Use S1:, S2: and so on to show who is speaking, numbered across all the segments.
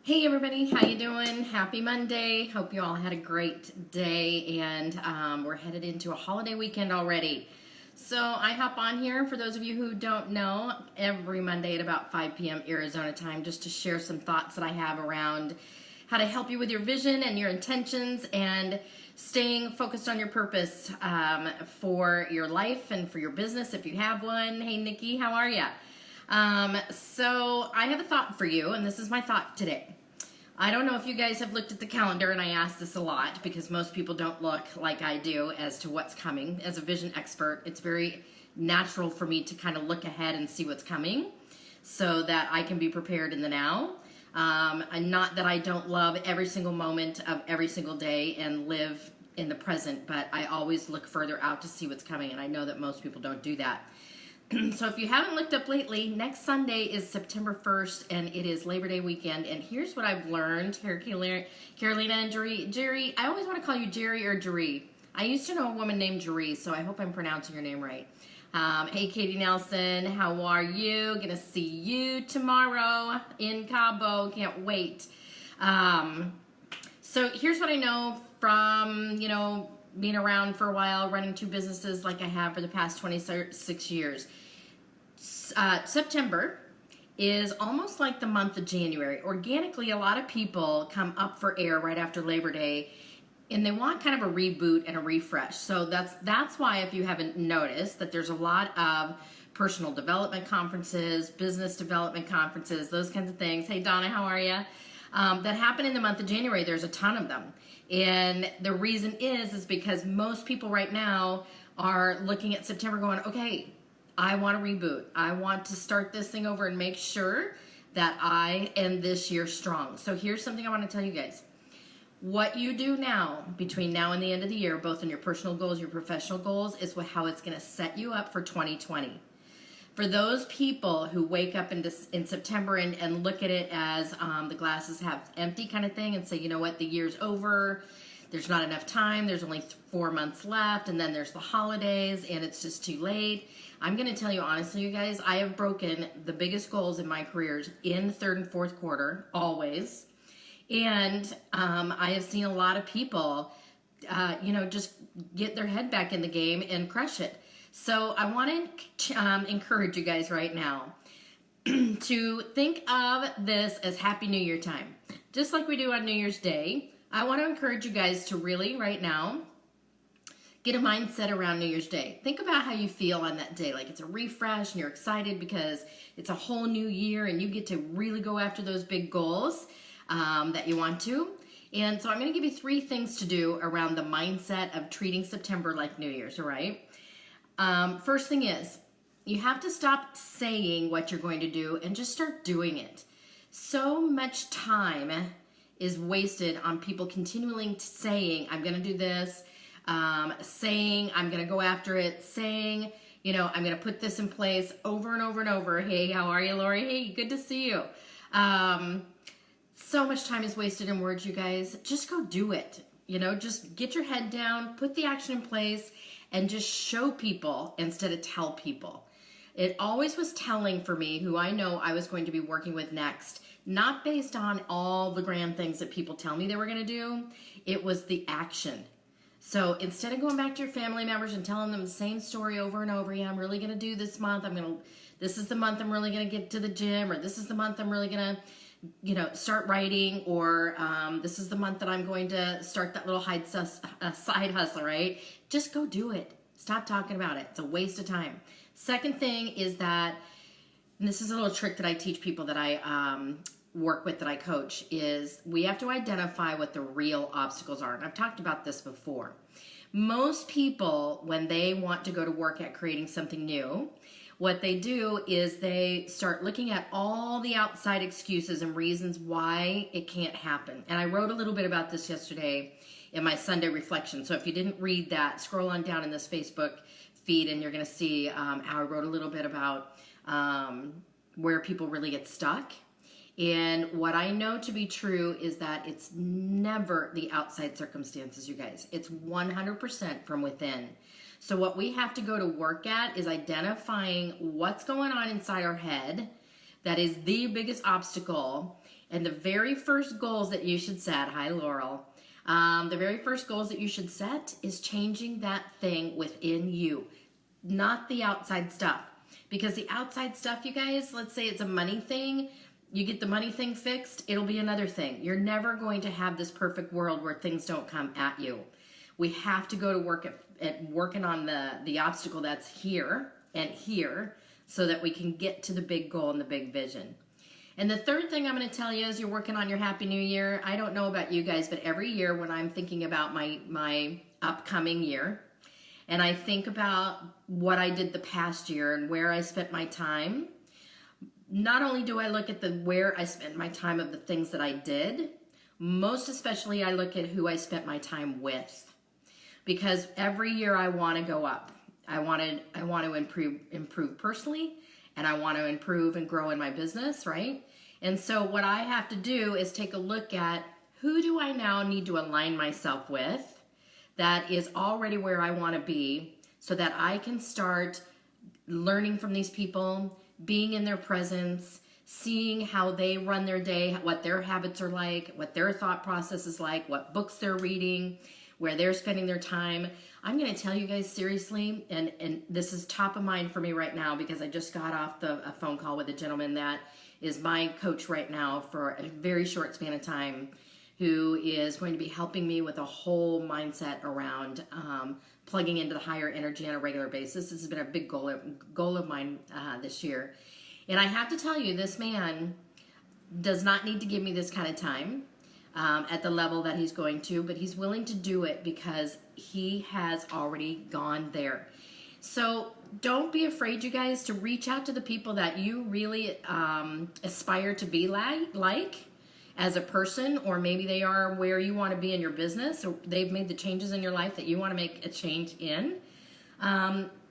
S1: Hey everybody, how you doing? Happy Monday. Hope you all had a great day and we're headed into a holiday weekend already. So I hop on here, for those of you who don't know, every Monday at about 5 p.m. Arizona time just to share some thoughts that I have around how to help you with your vision and your intentions and staying focused on your purpose for your life and for your business if you have one. Hey Nikki, how are ya? So I have a thought for you, and this is my thought today. I don't know if you guys have looked at the calendar, and I ask this a lot because most people don't look like I do as to what's coming. As a vision expert, it's very natural for me to kind of look ahead and see what's coming so that I can be prepared in the now. And not that I don't love every single moment of every single day and live in the present, but I always look further out to see what's coming, and I know that most people don't do that. So if you haven't looked up lately, next Sunday is September 1st, and it is Labor Day weekend. And here's what I've learned. Here, Carolina and Jerry, I always want to call you Jerry or Jerry. I used to know a woman named Jerry, so I hope I'm pronouncing your name right. Hey, Katie Nelson, how are you? Gonna see you tomorrow in Cabo. Can't wait. So here's what I know from, being around for a while, running two businesses like I have for the past 26 years. September is almost like the month of January. Organically, a lot of people come up for air right after Labor Day, and they want kind of a reboot and a refresh. So that's why, if you haven't noticed, that there's a lot of personal development conferences, business development conferences, those kinds of things. Hey, Donna, how are you? That happen in the month of January. There's a ton of them. And the reason is because most people right now are looking at September going, okay, I want to reboot. I want to start this thing over and make sure that I end this year strong. So here's something I want to tell you guys. What you do now, between now and the end of the year, both in your personal goals, your professional goals, is how it's going to set you up for 2020. For those people who wake up in September and look at it as the glasses half empty kind of thing and say, you know what, the year's over, there's not enough time, there's only 4 months left, and then there's the holidays, and it's just too late. I'm going to tell you honestly, you guys, I have broken the biggest goals in my careers in the third and fourth quarter, always. And I have seen a lot of people, just get their head back in the game and crush it. So I want to encourage you guys right now to think of this as Happy New Year time. Just like we do on New Year's Day, I want to encourage you guys to really, right now, get a mindset around New Year's Day. Think about how you feel on that day. Like it's a refresh and you're excited because it's a whole new year and you get to really go after those big goals that you want to. And so I'm going to give you 3 things to do around the mindset of treating September like New Year's, all right? First thing is, you have to stop saying what you're going to do and just start doing it. So much time is wasted on people continually saying, I'm going to do this, saying, I'm going to go after it, saying, I'm going to put this in place over and over and over. Hey, how are you, Lori? Hey, good to see you. So much time is wasted in words, you guys. Just go do it. Just get your head down, put the action in place, and just show people instead of tell people. It always was telling for me who I know I was going to be working with next, not based on all the grand things that people tell me they were going to do. It was the action. So instead of going back to your family members and telling them the same story over and over, yeah, I'm really going to do this month. This is the month I'm really going to get to the gym, or this is the month I'm really going to start writing, or this is the month that I'm going to start that little side hustle, right? Just go do it. Stop talking about it. It's a waste of time. Second thing is that, and this is a little trick that I teach people that I work with, that I coach, is we have to identify what the real obstacles are. And I've talked about this before. Most people, when they want to go to work at creating something new, what they do is they start looking at all the outside excuses and reasons why it can't happen. And I wrote a little bit about this yesterday in my Sunday reflection. So if you didn't read that, scroll on down in this Facebook feed and you're going to see how I wrote a little bit about where people really get stuck. And what I know to be true is that it's never the outside circumstances, you guys. It's 100% from within. So what we have to go to work at is identifying what's going on inside our head that is the biggest obstacle, And the very first goals that you should set, hi Laurel, the very first goals that you should set is changing that thing within you, not the outside stuff. Because the outside stuff, you guys, let's say it's a money thing, you get the money thing fixed, it'll be another thing. You're never going to have this perfect world where things don't come at you. We have to go to work at working on the obstacle that's here and here so that we can get to the big goal and the big vision. And the third thing I'm going to tell you is you're working on your Happy New Year. I don't know about you guys, but every year when I'm thinking about my upcoming year, and I think about what I did the past year and where I spent my time, not only do I look at where I spent my time of the things that I did, most especially I look at who I spent my time with. Because every year I want to go up. I want to improve personally, and I want to improve and grow in my business, right? And so what I have to do is take a look at who do I now need to align myself with that is already where I want to be so that I can start learning from these people, being in their presence, seeing how they run their day, what their habits are like, what their thought process is like, what books they're reading, where they're spending their time. I'm going to tell you guys seriously, and this is top of mind for me right now because I just got off a phone call with a gentleman that is my coach right now for a very short span of time, who is going to be helping me with a whole mindset around plugging into the higher energy on a regular basis. This has been a big goal of mine this year. And I have to tell you, this man does not need to give me this kind of time at the level that he's going to, but he's willing to do it because he has already gone there. So don't be afraid, you guys, to reach out to the people that you really aspire to be like as a person, or maybe they are where you want to be in your business, or they've made the changes in your life that you want to make a change in.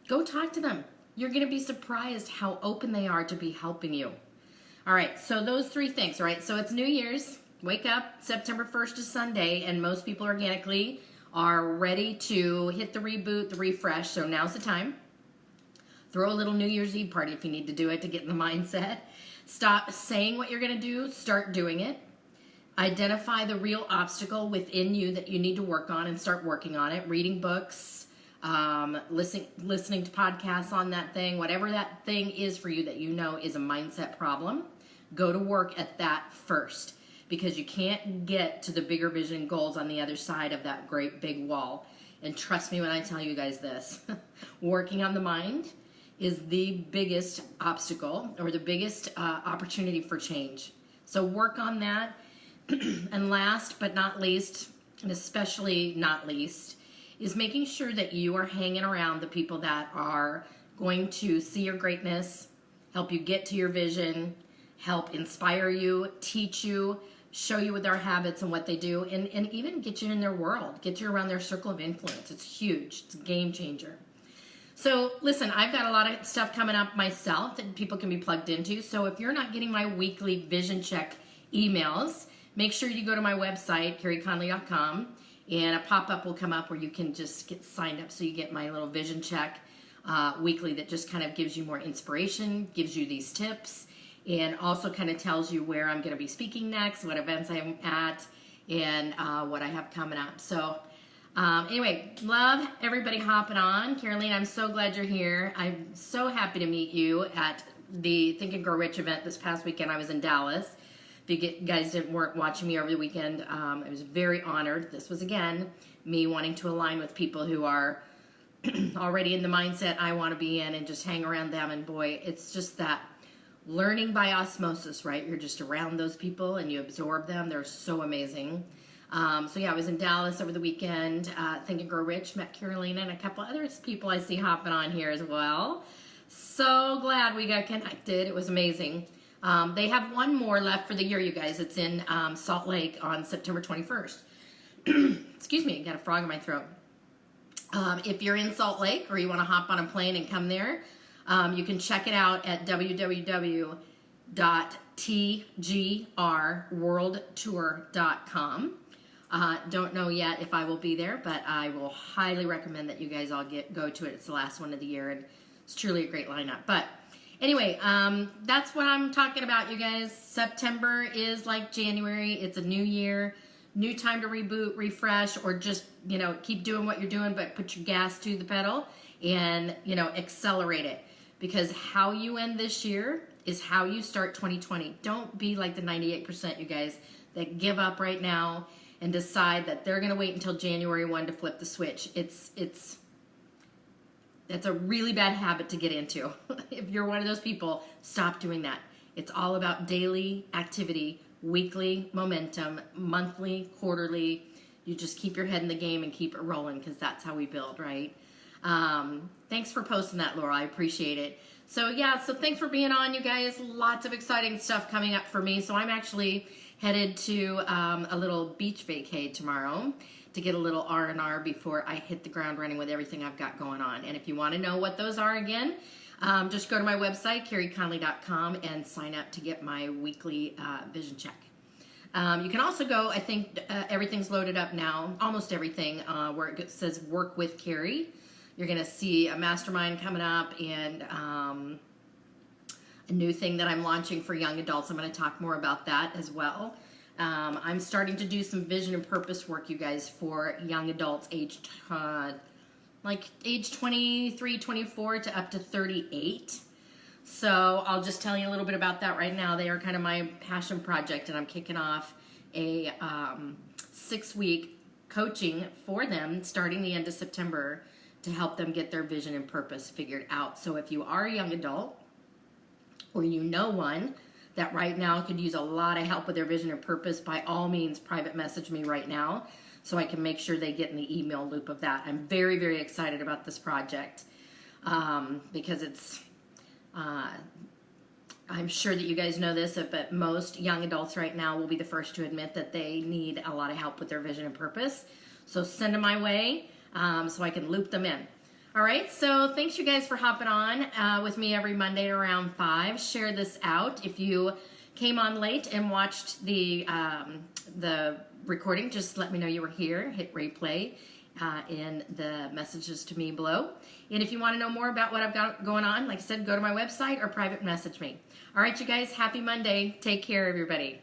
S1: Go talk to them. You're going to be surprised how open they are to be helping you. All right, so those three things, all right? So it's New Year's. Wake up, September 1st is Sunday, and most people organically are ready to hit the reboot, the refresh, so now's the time. Throw a little New Year's Eve party if you need to do it to get in the mindset. Stop saying what you're going to do, start doing it. Identify the real obstacle within you that you need to work on and start working on it. Reading books, listening to podcasts on that thing, whatever that thing is for you that you know is a mindset problem, go to work at that first. Because you can't get to the bigger vision goals on the other side of that great big wall. And trust me when I tell you guys this, working on the mind is the biggest obstacle or the biggest opportunity for change. So work on that. And last but not least, and especially not least, is making sure that you are hanging around the people that are going to see your greatness, help you get to your vision, help inspire you, teach you, show you with their habits and what they do, and even get you in their world, get you around their circle of influence. It's huge. It's a game changer. So listen, I've got a lot of stuff coming up myself that people can be plugged into. So if you're not getting my weekly vision check emails, make sure you go to my website, CareyConley.com, and a pop-up will come up where you can just get signed up so you get my little vision check weekly that just kind of gives you more inspiration, gives you these tips, and also kind of tells you where I'm going to be speaking next, what events I'm at, and what I have coming up. So anyway, love everybody hopping on. Caroline, I'm so glad you're here. I'm so happy to meet you at the Think and Grow Rich event this past weekend. I was in Dallas. If you guys weren't watching me over the weekend, I was very honored. This was, again, me wanting to align with people who are already in the mindset I want to be in and just hang around them. And boy, it's just that learning by osmosis, right? You're just around those people and you absorb them. They're so amazing. So yeah, I was in Dallas over the weekend, Think and Grow Rich, met Carolina and a couple other people I see hopping on here as well. So glad we got connected. It was amazing. They have one more left for the year, you guys. It's in Salt Lake on September 21st. Excuse me, I got a frog in my throat. If you're in Salt Lake or you want to hop on a plane and come there, you can check it out at www.tgrworldtour.com. Don't know yet if I will be there, but I will highly recommend that you guys all go to it. It's the last one of the year, and it's truly a great lineup. But Anyway, that's what I'm talking about, you guys. September is like January. It's a new year, new time to reboot, refresh, or just, keep doing what you're doing, but put your gas to the pedal and, accelerate it. Because how you end this year is how you start 2020. Don't be like the 98%, you guys, that give up right now and decide that they're going to wait until January 1 to flip the switch. That's a really bad habit to get into. If you're one of those people, stop doing that. It's all about daily activity, weekly momentum, monthly, quarterly. You just keep your head in the game and keep it rolling, because that's how we build, right? Thanks for posting that, Laura. I appreciate it. So thanks for being on, you guys. Lots of exciting stuff coming up for me. So I'm actually headed to a little beach vacay tomorrow to get a little R&R before I hit the ground running with everything I've got going on. And if you want to know what those are again, just go to my website, CareyConley.com, and sign up to get my weekly vision check. You can also go, I think everything's loaded up now, almost everything, where it says Work with Carey. You're going to see a mastermind coming up and a new thing that I'm launching for young adults. I'm going to talk more about that as well. I'm starting to do some vision and purpose work, you guys, for young adults aged age 23, 24 to up to 38. So I'll just tell you a little bit about that right now. They are kind of my passion project, and I'm kicking off a 6-week coaching for them starting the end of September to help them get their vision and purpose figured out. So if you are a young adult or you know one that right now could use a lot of help with their vision and purpose, by all means, private message me right now so I can make sure they get in the email loop of that. I'm very, very excited about this project because it's, I'm sure that you guys know this, but most young adults right now will be the first to admit that they need a lot of help with their vision and purpose. So send them my way so I can loop them in. All right, so thanks you guys for hopping on with me every Monday around 5. Share this out. If you came on late and watched the recording, just let me know you were here. Hit replay in the messages to me below. And if you want to know more about what I've got going on, like I said, go to my website or private message me. All right, you guys, happy Monday. Take care, everybody.